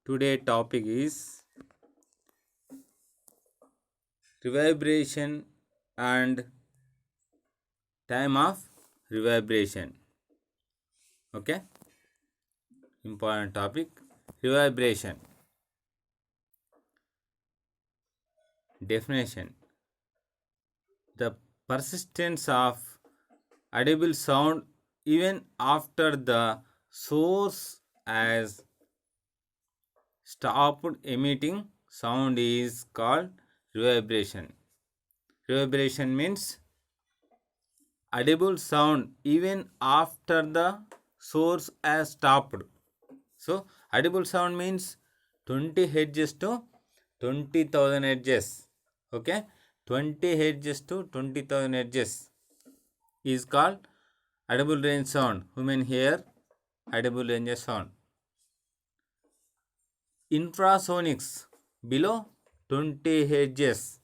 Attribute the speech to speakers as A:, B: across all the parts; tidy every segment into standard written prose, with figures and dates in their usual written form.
A: Today topic is reverberation and time of reverberation. Okay, important topic. Reverberation. Definition: the persistence of audible sound even after the source has stopped emitting sound is called reverberation. Reverberation means audible sound even after the source has stopped. So, audible sound means 20 hertz to 20,000 hertz. Okay, 20 hertz to 20,000 hertz is called audible range sound. Human hear audible range of sound. Infrasonics below 20 hertz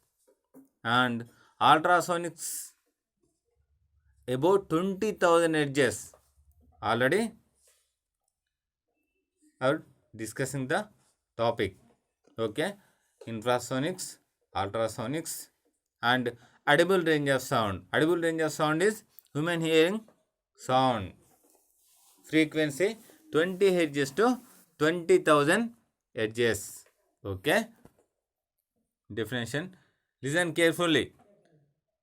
A: and ultrasonics about 20,000 hertz. Already are discussing the topic. Okay, infrasonics, ultrasonics, and audible range of sound. Audible range of sound is human hearing sound. Frequency 20 hertz to 20,000 hertz. Okay. Definition. Listen carefully.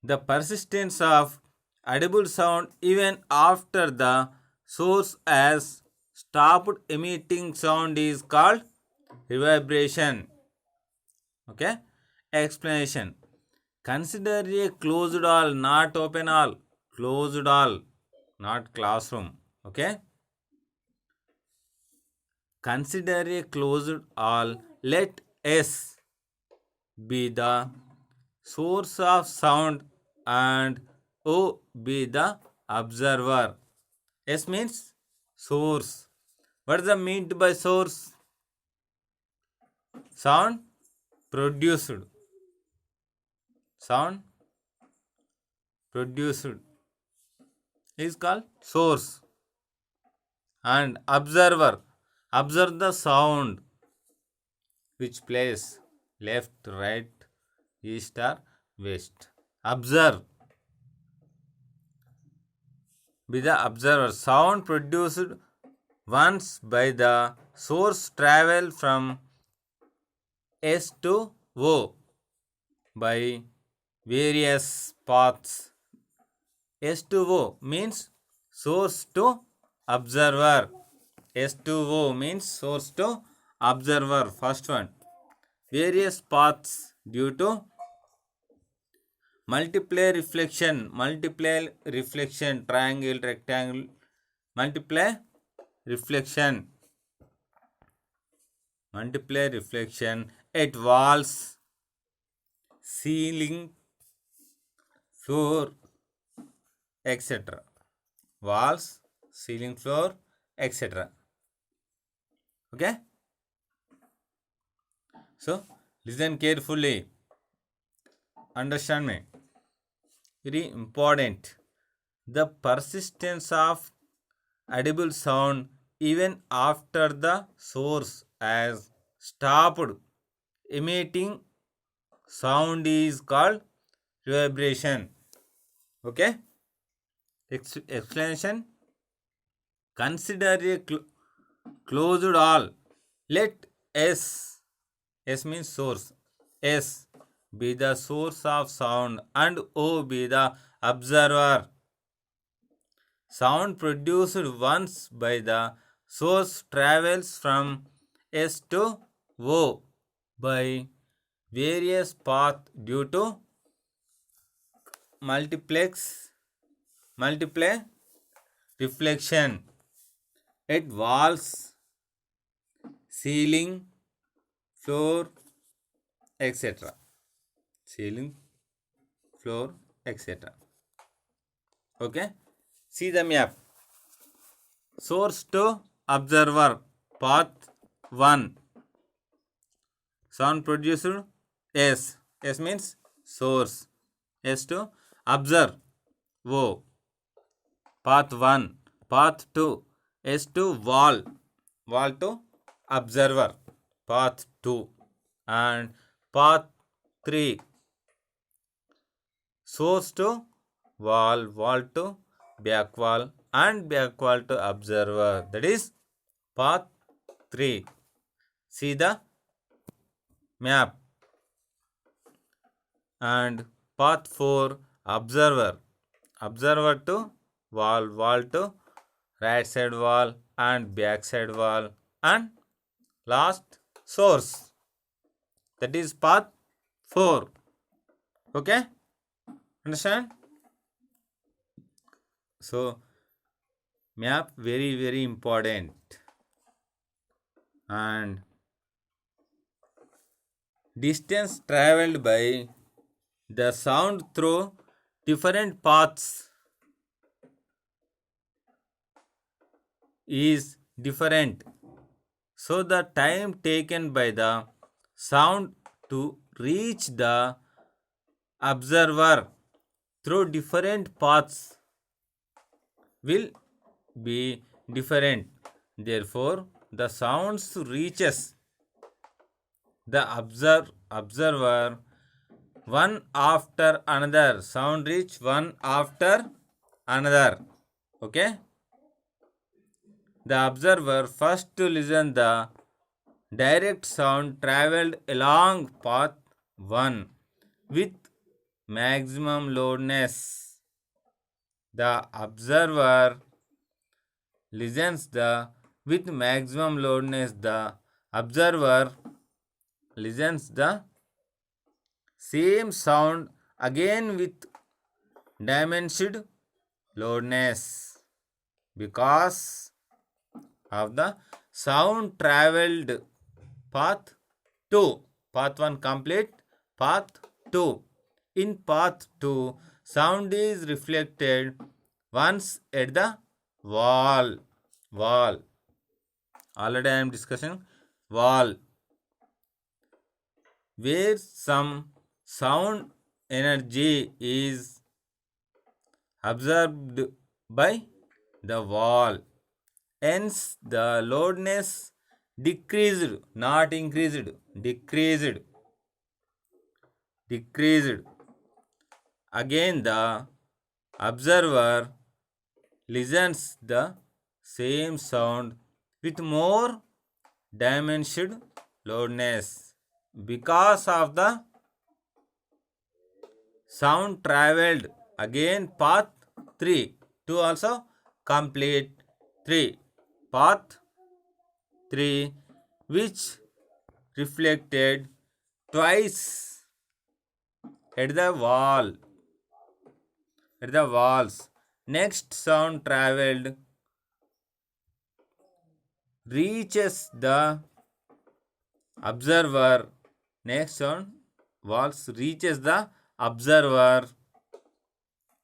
A: The persistence of audible sound even after the source has stopped emitting sound is called reverberation. Okay. Explanation. Consider a closed hall, not open hall. Closed hall, not classroom. Okay. Consider a closed hall. Let S be the source of sound and O be the observer. S means source. What is the meant by source? Sound produced. Sound produced is called source. And observer. Observe the sound. Which place? Left, right, east or west. Observe. Be the observer. Sound produced once by the source travel from S to O by various paths. S to O means source to observer. S to O means source to observer. First one. Various paths due to multiply reflection, triangle, rectangle, multiply reflection at walls, ceiling, floor, etc. Walls, ceiling, floor, etc. Okay. So listen carefully. Understand me. Very important. The persistence of audible sound even after the source has stopped emitting sound is called reverberation. Okay. Explanation. Consider a closed hall. Let S means source. S be the source of sound and O be the observer. Sound produced once by the source travels from S to O by various paths due to multiply reflection at walls, ceiling, floor, etc. Ceiling, floor, etc. Okay. See the map. Source to observer. Path 1. Sound produced S. S means source. S to observe. O. Path 1. Path 2. S to wall. Wall to observer. path 2, and path 3, source to wall, wall to back wall, and back wall to observer. That is path 3. See the map. And path 4, observer, observer to wall, wall to right side wall and back side wall, and last source. That is path 4. Okay, understand? So map very important. And distance traveled by the sound through different paths is different. So the time taken by the sound to reach the observer through different paths will be different. Therefore, the sounds reaches the observer one after another. Sound reach one after another. Okay. The observer first to listen the direct sound traveled along path 1 with maximum loudness. The observer listens the with maximum loudness. The observer listens the same sound again with diminished loudness because of the sound traveled path 2. Path 1 complete, path 2. In path 2, sound is reflected once at the wall. Wall. Already I am discussing wall. Where some sound energy is absorbed by the wall. Hence, the loudness decreased, not increased, decreased. Again, the observer listens the same sound with more diminished loudness because of the sound traveled. Again, path 3. 2 also complete. 3. Path 3, which reflected twice at the wall. At the walls. Next sound traveled reaches the observer. Next sound walls reaches the observer.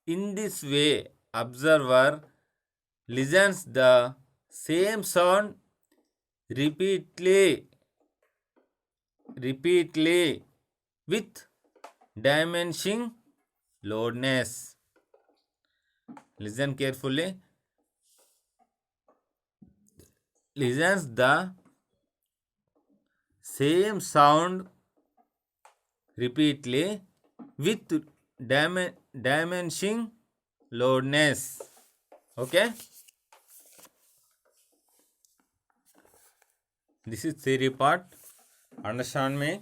A: In this way, observer listens the same sound repeatedly with diminishing loudness. Listen carefully. Listens the same sound repeatedly with diminishing loudness. Okay. This is theory part. Understand me?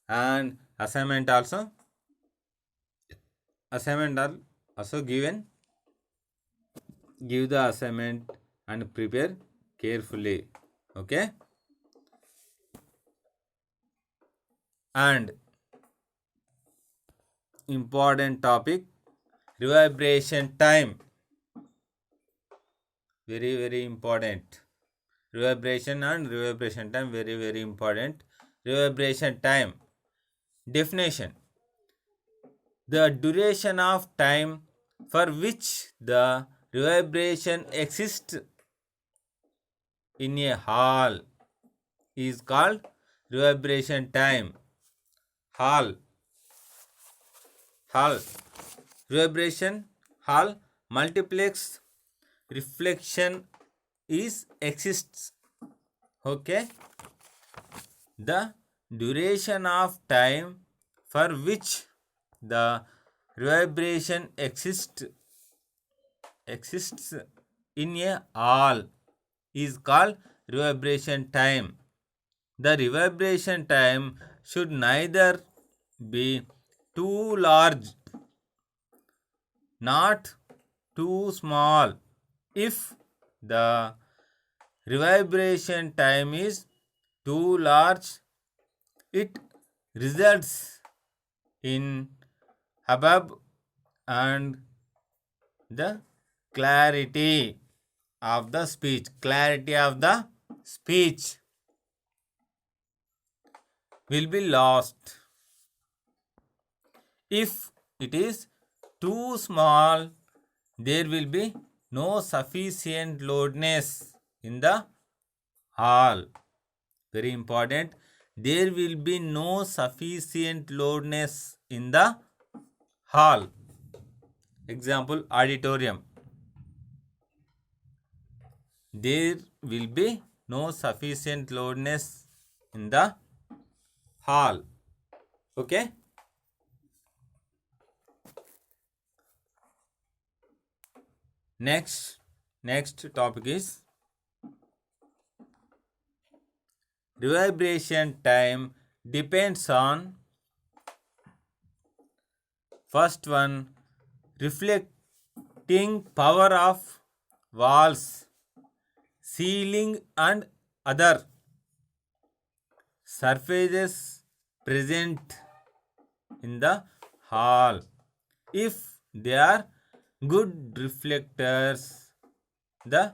A: And assignment also. Assignment are also given. Give the assignment and prepare carefully. Okay. And important topic, reverberation time. Very important. Reverberation and reverberation time very important. Reverberation time. Definition: the duration of time for which the reverberation exists in a hall is called reverberation time. Hall. Reverberation hall multiplex reflection is exists. Okay. the duration of time for which the reverberation exists in a hall is called reverberation time. The reverberation time should neither be too large not too small. If the reverberation time is too large, it results in hubbub and the clarity of the speech will be lost. If it is too small, there will be no sufficient loudness in the hall. Very important. There will be no sufficient loudness in the hall. Example, auditorium. There will be no sufficient loudness in the hall. Okay? Next topic is reverberation time depends on first one reflecting power of walls, ceiling and other surfaces present in the hall. If they are good reflectors, the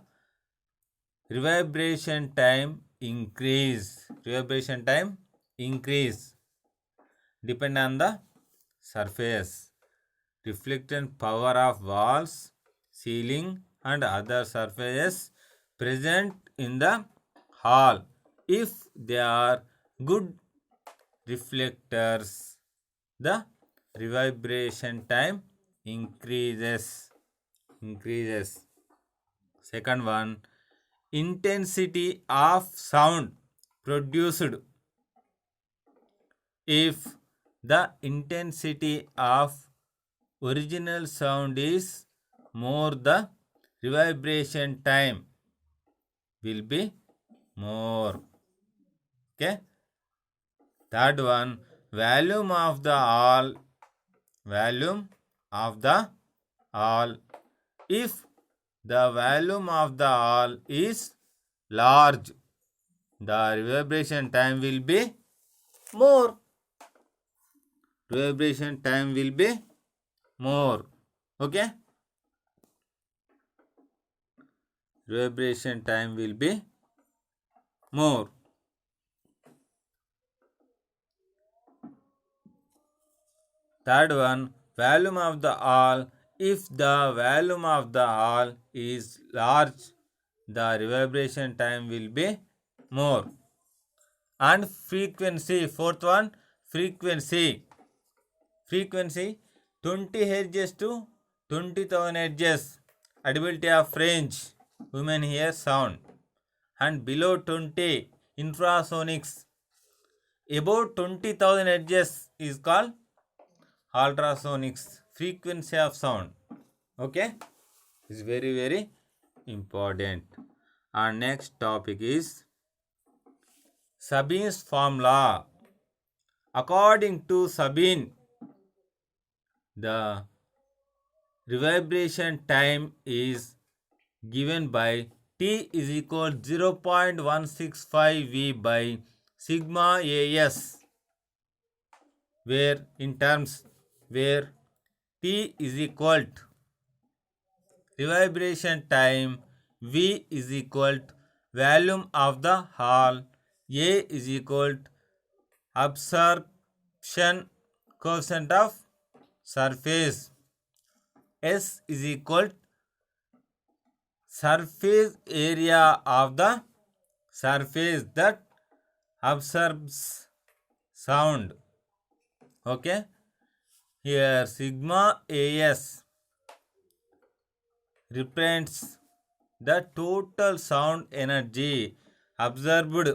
A: reverberation time increase. Depend on the surface. Reflectant power of walls, ceiling and other surfaces present in the hall. If they are good reflectors, the reverberation time increases. Second one, intensity of sound produced. If the intensity of original sound is more, the reverberation time will be more. Okay. Third one, volume of the hall. If the volume of the hall is large, the reverberation time will be more. Okay? Reverberation time will be more. Third one, volume of the hall. If the volume of the hall is large, the reverberation time will be more. And frequency, fourth one, frequency 20 Hz to 20,000 Hz, audibility of range, human hear sound, and below 20 infrasonics. About 20,000 Hz is called ultrasonics, frequency of sound. Okay, it's very important. Our next topic is Sabine's formula. According to Sabine, the reverberation time is given by T is equal 0.165 V by sigma AS, where T is equal to reverberation time, V is equal to volume of the hall, A is equal to absorption coefficient of surface, S is equal to surface area of the surface that absorbs sound. Okay, here sigma AS represents the total sound energy absorbed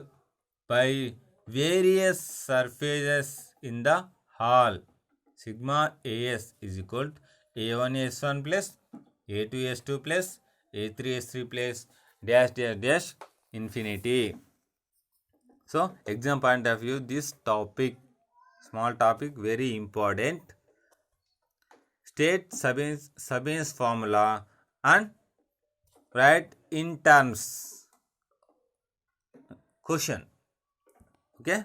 A: by various surfaces in the hall. Sigma as is equal to a1 s1 plus a2 s2 plus a3 s3 plus dash dash dash infinity. So exam point of view, this topic, small topic, very important. State Sabin's formula and write in terms. Question. Okay.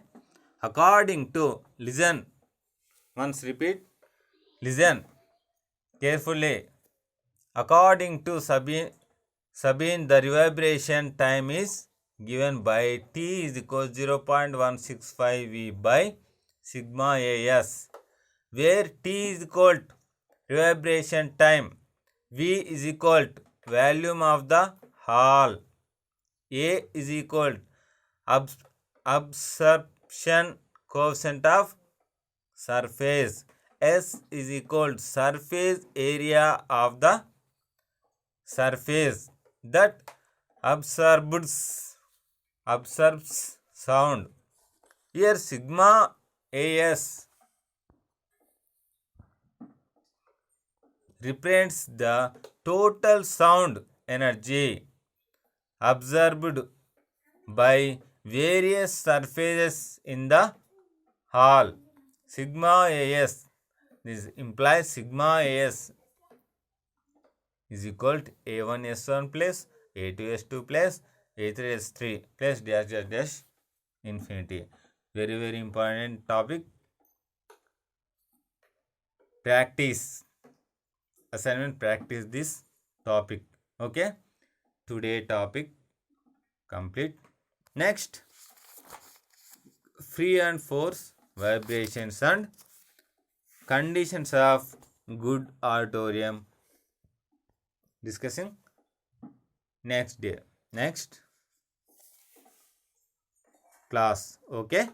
A: According to, listen. Once repeat. Listen carefully. According to Sabin, the reverberation time is given by T is equal to 0.165 V by sigma AS, where T is equal to reverberation time, V is equal to volume of the hall, A is equal to absorption coefficient of surface, S is equal to surface area of the surface that absorbs sound. Here sigma AS represents the total sound energy absorbed by various surfaces in the hall. Sigma AS, this implies sigma AS is equal to a1 s1 plus a2 s2 plus a3 s3 plus dash dash dash infinity. Very very important topic. Practice assignment, practice this topic. Okay, today topic complete. Next, free and force vibrations and conditions of good auditorium, discussing next day, next class. Okay.